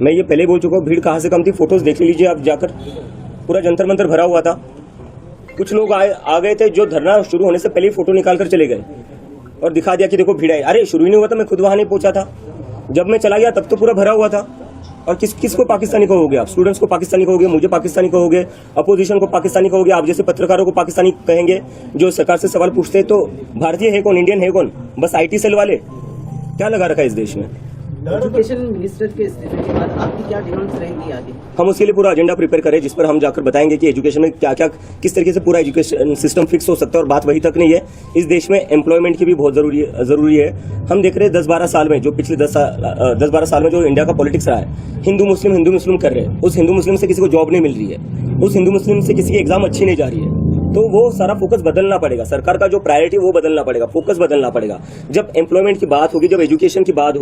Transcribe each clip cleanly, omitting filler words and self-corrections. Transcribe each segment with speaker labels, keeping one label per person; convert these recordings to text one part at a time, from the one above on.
Speaker 1: मैं ये पहले बोल चुका हूँ, भीड़ कहाँ से कम थी, फोटोज देख लीजिए आप जाकर, पूरा जंतर मंतर भरा हुआ था। कुछ लोग आ गए थे जो धरना शुरू होने से पहले ही फोटो निकाल कर चले गए और दिखा दिया कि देखो भीड़ है। अरे शुरू ही नहीं हुआ था, मैं खुद वहां नहीं पहुंचा था, जब मैं चला गया तब तो पूरा भरा हुआ था। और किसको पाकिस्तानी कहोगे आप? स्टूडेंट्स को पाकिस्तानी कहोगे, मुझे पाकिस्तानी कहोगे, अपोजिशन को पाकिस्तानी कहोगे, आप जैसे पत्रकारों को पाकिस्तानी कहेंगे जो सरकार से सवाल पूछते हैं। तो भारतीय है कौन, इंडियन है कौन? बस IT सेल वाले। क्या लगा रखा है इस देश में?
Speaker 2: एजुकेशन मिनिस्टर के इस्तीफे के बाद आपकी क्या डिमांड्स रहेंगी आगे? हम
Speaker 1: उसके लिए पूरा एजेंडा प्रिपेयर करें, जिस पर हम जाकर बताएंगे कि एजुकेशन में क्या क्या, किस तरीके से पूरा एजुकेशन सिस्टम फिक्स हो सकता है। और बात वही तक नहीं है, इस देश में एम्प्लॉयमेंट की भी बहुत जरूरी है। हम देख रहे हैं 10-12 साल में, जो पिछले 10-12 साल में जो इंडिया का पॉलिटिक्स रहा है, हिंदू मुस्लिम कर रहे हैं। उस हिंदू मुस्लिम से किसी को जॉब नहीं मिल रही है, उस हिंदू मुस्लिम से किसी की एग्जाम अच्छी नहीं जा रही है। तो वो सारा फोकस बदलना पड़ेगा, सरकार का जो प्रायोरिटी वो बदलना पड़ेगा, फोकस बदलना पड़ेगा। जब एम्प्लॉयमेंट की बात होगी, जब एजुकेशन की बात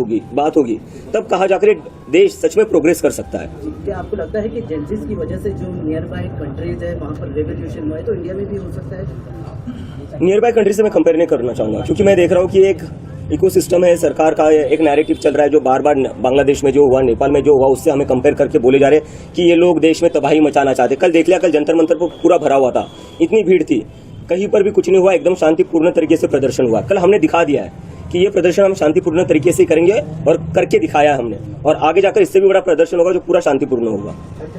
Speaker 1: होगी, तब कहा जाकर देश सच में प्रोग्रेस कर सकता है।
Speaker 2: क्या आपको लगता है कि जेंसिस की वजह से जो नियर बाय कंट्रीज है वहाँ पर रेवोल्यूशन हुआ है, तो इंडिया में भी हो सकता है?
Speaker 1: नियर बाय कंट्री से मैं कंपेयर नहीं करना चाहूंगा, क्योंकि मैं देख रहा हूँ कि एक इकोसिस्टम है, सरकार का एक नैरेटिव चल रहा है जो बार बार बांग्लादेश में जो हुआ, नेपाल में जो हुआ, उससे हमें कंपेयर करके बोले जा रहे हैं कि ये लोग देश में तबाही मचाना चाहते। कल देख लिया, कल जंतर मंतर पर पूरा भरा हुआ था, इतनी भीड़ थी, कहीं पर भी कुछ नहीं हुआ, एकदम शांतिपूर्ण तरीके से प्रदर्शन हुआ। कल हमने दिखा दिया है कि ये प्रदर्शन हम शांतिपूर्ण तरीके से करेंगे और करके दिखाया है हमने, और आगे जाकर इससे भी बड़ा प्रदर्शन होगा जो पूरा शांतिपूर्ण होगा।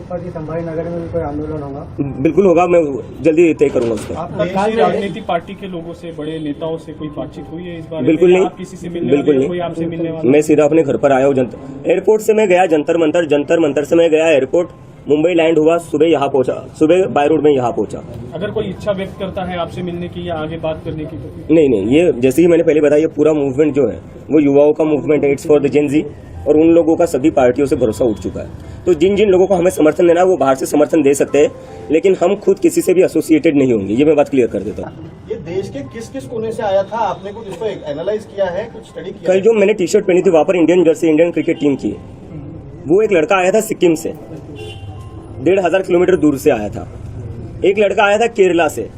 Speaker 3: संभाजीनगर में भी कोई आंदोलन होगा?
Speaker 1: बिल्कुल होगा, मैं जल्दी तय करूंगा उसको।
Speaker 4: राजनीतिक पार्टी के लोगों से, बड़े नेताओं से कोई बातचीत हुई है इस बार?
Speaker 1: बिल्कुल नहीं,
Speaker 4: किसी से मिलने
Speaker 1: बिल्कुल नहीं,
Speaker 4: कोई आपसे मिलने वाला?
Speaker 1: मैं सीधा अपने घर पर आया हूँ। एयरपोर्ट से मैं गया जंतर मंतर से मैं गया एयरपोर्ट, मुंबई लैंड हुआ, सुबह यहाँ पहुंचा, सुबह बाय रोड में यहाँ पहुंचा।
Speaker 4: अगर कोई इच्छा व्यक्त करता है आपसे मिलने की या आगे बात करने की तो?
Speaker 1: नहीं, ये जैसे कि मैंने पहले बताया, ये पूरा मूवमेंट जो है वो युवाओं का मूवमेंट है, इट्स फॉर द जेन जी, और उन लोगों का सभी पार्टियों से भरोसा उठ चुका है। तो जिन जिन लोगों को हमें समर्थन देना है वो बाहर से समर्थन दे सकते हैं, लेकिन हम खुद किसी से भी एसोसिएटेड नहीं होंगे, ये मैं बात क्लियर कर देता हूँ।
Speaker 5: ये देश के किस किस कोने से आया था, आपने कुछ इसको एनालाइज किया है, कुछ स्टडी किया?
Speaker 1: कल जो मैंने टी शर्ट पहनी थी वहां पर Indian Jersey, Indian cricket team की, वो एक लड़का आया था सिक्किम से, 1500 किलोमीटर दूर से आया था। एक लड़का आया था केरला से,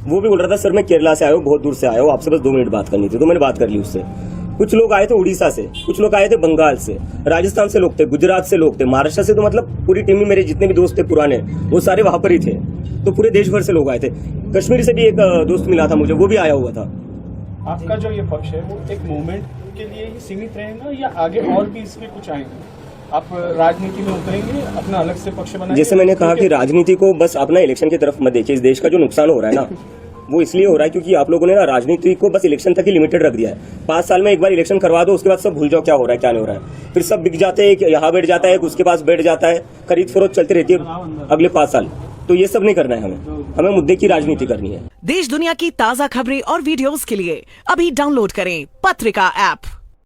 Speaker 1: वो भी बोल रहा था सर मैं केरला से आया हूँ, बहुत दूर से आया हूँ, आपसे बस 2 मिनट बात करनी थी, तो मैंने बात कर ली उससे। कुछ लोग आए थे उड़ीसा से, कुछ लोग आए थे बंगाल से, राजस्थान से लोग थे, गुजरात से लोग थे, महाराष्ट्र से, तो मतलब पूरी टीम में मेरे जितने भी दोस्त थे पुराने, वो सारे वहां पर ही थे। तो पूरे देश भर से लोग आए थे। कश्मीर से भी एक दोस्त मिला था मुझे, वो भी आया हुआ था।
Speaker 4: आपका जो ये पक्ष है वो एक मूवमेंट के लिए ही सीमित रहेगा या आगे और भी इसमें कुछ आएंगे? आप राजनीति में उतरेंगे, अपना अलग से पक्ष बनाएंगे?
Speaker 1: जैसे मैंने कहा कि राजनीति को बस अपना इलेक्शन की तरफ मत देखिए। इस देश का जो नुकसान हो रहा है ना, वो इसलिए हो रहा है क्योंकि आप लोगों ने ना राजनीति को बस इलेक्शन तक ही लिमिटेड रख दिया है। 5 साल में एक बार इलेक्शन करवा दो, उसके बाद सब भूल जाओ क्या हो रहा है क्या नहीं हो रहा है। फिर सब बिक जाते हैं, यहाँ बैठ जाता है, उसके पास बैठ जाता है, खरीद फरोख्त चलती रहती है अगले 5 साल। तो ये सब नहीं करना है हमें मुद्दे की राजनीति करनी है।
Speaker 6: देश दुनिया की ताज़ा खबरें और वीडियोस के लिए अभी डाउनलोड करें पत्रिका ऐप।